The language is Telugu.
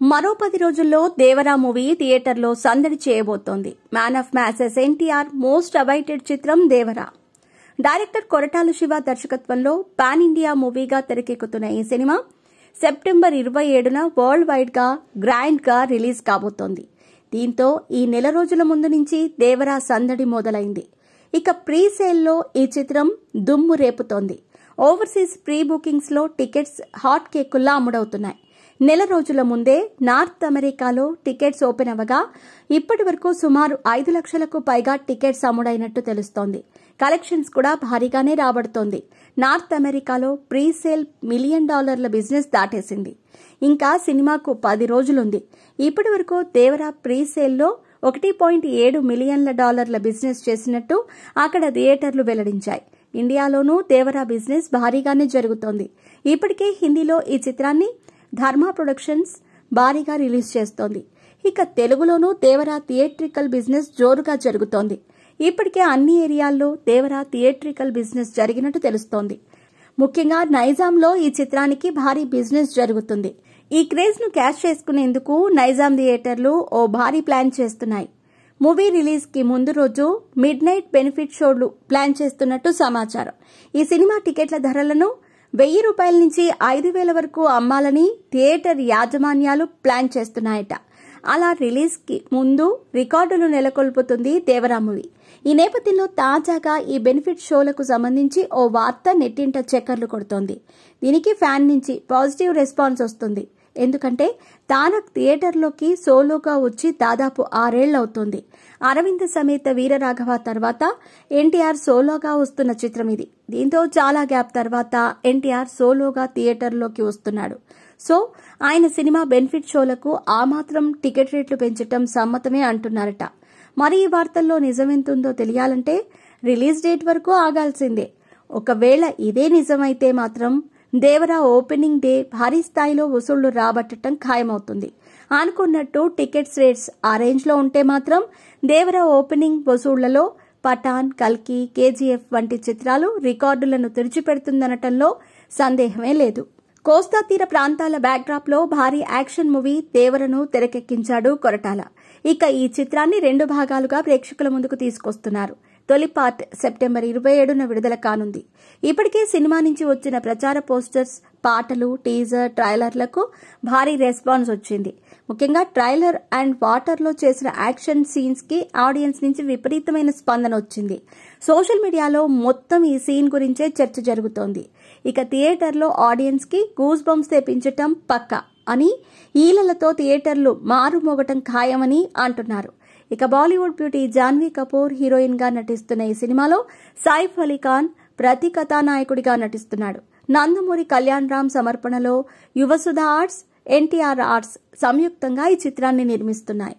మరో 10 రోజుల్లో దేవరా మూవీ థియేటర్లో సందడి చేయబోతోంది. Man of masses NTR most awaited చిత్రం దేవరా. డైరెక్టర్ కొరటాల శివ దర్శకత్వంలో పాన్ ఇండియా మూవీగా తెరకెక్కుతున్న ఈ సినిమా సెప్టెంబర్ 27న వరల్డ్ వైడ్ గా గ్రాండ్ గా రిలీజ్ కాబోతోంది. దీంతో ఈ నెల రోజుల ముందు నుంచి దేవరా సందడి మొదలైంది. ఇక ప్రీ సేల్లో ఈ చిత్రం దుమ్ము రేపుతోంది. ఓవర్సీస్ ప్రీ బుకింగ్స్ లో టికెట్స్ హాట్ కేకుల్లా అమ్ముడవుతున్నాయి. నెల రోజుల ముందే నార్త్ అమెరికాలో టికెట్స్ ఓపెన్ అవ్వగా ఇప్పటి వరకు సుమారు 5 లక్షలకు పైగా టికెట్స్ అమ్ముడైనట్టు తెలుస్తోంది. కలెక్షన్స్ కూడా భారీగానే రాబడుతోంది. నార్త్ అమెరికాలో ప్రీ సేల్ $1 మిలియన్ బిజినెస్ దాటేసింది. ఇంకా సినిమాకు 10 రోజులుంది. ఇప్పటి వరకు దేవరా ప్రీ సేల్లో $1.7 మిలియన్ల బిజినెస్ చేసినట్టు అక్కడ థియేటర్లు వెల్లడించాయి. ఇండియాలోనూ దేవరా బిజినెస్ భారీగానే జరుగుతోంది. ఇప్పటికే హిందీలో ఈ చిత్రాన్ని ధర్మ ప్రొడక్షన్స్ భారీగా రిలీజ్ చేస్తోంది. ఇక తెలుగులోనూ దేవరా థియేట్రికల్ బిజినెస్ జోరుగా జరుగుతోంది. ఇప్పటికే అన్ని ఏరియాల్లో దేవరా థియేట్రికల్ బిజినెస్ జరిగినట్టు తెలుస్తోంది. ముఖ్యంగా నైజాంలో ఈ చిత్రానికి భారీ బిజినెస్ జరుగుతుంది. ఈ క్రేజ్ ను క్యాష్ చేసుకునేందుకు నైజాం థియేటర్లు ఓ భారీ ప్లాన్ చేస్తున్నాయి. మూవీ రిలీజ్ కి ముందు రోజు మిడ్ నైట్ బెనిఫిట్ షోలు ప్లాన్ చేస్తున్నట్టు సమాచారం. ఈ సినిమా టికెట్ల ధరలను ₹1000 నుంచి 5000 వరకు అమ్మాలని థియేటర్ యాజమాన్యాలు ప్లాన్ చేస్తున్నాయట. అలా రిలీజ్ కి ముందు రికార్డులు నెలకొల్పుతుంది దేవరా మూవీ. ఈ నేపథ్యంలో తాజాగా ఈ బెనిఫిట్ షోలకు సంబంధించి ఓ వార్త నెట్టింట చక్కర్లు కొడుతోంది. దీనికి ఫ్యాన్ నుంచి పాజిటివ్ రెస్పాన్స్ వస్తుంది. ఎందుకంటే తారక్ థియేటర్లోకి సోలోగా వచ్చి దాదాపు 6 ఏళ్లవుతోంది. అరవింద్ సమేత వీరరాఘవ తర్వాత ఎన్టీఆర్ సోలోగా వస్తున్న చిత్రం ఇది. దీంతో చాలా గ్యాప్ తర్వాత ఎన్టీఆర్ సోలోగా థియేటర్లోకి వస్తున్నాడు. సో ఆయన సినిమా బెనిఫిట్ షోలకు ఆ మాత్రం టికెట్ రేట్లు పెంచడం సమ్మతమే అంటున్నారట. మరి ఈ వార్తల్లో నిజమెంతుందో తెలియాలంటే రిలీజ్ డేట్ వరకు ఆగాల్సిందే. ఒకవేళ ఇదే నిజమైతే మాత్రం దేవరా ఓపెనింగ్ డే భారీ స్థాయిలో వసూళ్లు రాబట్టడం ఖాయమవుతుంది. అనుకున్నట్టు టికెట్స్ రేట్స్ ఆ రేంజ్లో ఉంటే మాత్రం దేవరా ఓపెనింగ్ వసూళ్లలో పఠాన్, కల్కి, కేజీఎఫ్ వంటి చిత్రాలు రికార్డులను తుడిచిపెడుతుందనటంలో సందేహమే లేదు. కోస్తా తీర ప్రాంతాల బ్యాక్డ్రాప్ లో భారీ యాక్షన్ మూవీ దేవరను తెరకెక్కించాడు కొరటాల. ఇక ఈ చిత్రాన్ని 2 భాగాలుగా ప్రేక్షకుల ముందుకు తీసుకొస్తున్నారు. తొలి పార్ట్ సెప్టెంబర్ 27న విడుదల కానుంది. ఇప్పటికే సినిమా నుంచి వచ్చిన ప్రచార పోస్టర్స్, పాటలు, టీజర్, ట్రైలర్లకు భారీ రెస్పాన్స్ వచ్చింది. ముఖ్యంగా ట్రైలర్ అండ్ వాటర్లో చేసిన యాక్షన్ సీన్స్ కి ఆడియన్స్ నుంచి విపరీతమైన స్పందన వచ్చింది. సోషల్ మీడియాలో మొత్తం ఈ సీన్ గురించే చర్చ జరుగుతోంది. ఇక థియేటర్లో ఆడియన్స్ కి గూస్ బంప్స్ తెప్పించటం పక్కా అని, ఈలలతో థియేటర్లు మారుమోగటం ఖాయమని అంటున్నారు. ఇక బాలీవుడ్ బ్యూటీ జాన్వీ కపూర్ హీరోయిన్ గా నటిస్తున్న ఈ సినిమాలో సైఫ్ అలీ ఖాన్ ప్రతి కథానాయకుడిగా నటిస్తున్నాడు. నందమూరి కళ్యాణ్ రామ్ సమర్పణలో యువసుధ ఆర్ట్స్, ఎన్టీఆర్ ఆర్ట్స్ సంయుక్తంగా ఈ చిత్రాన్ని నిర్మిస్తున్నాయి.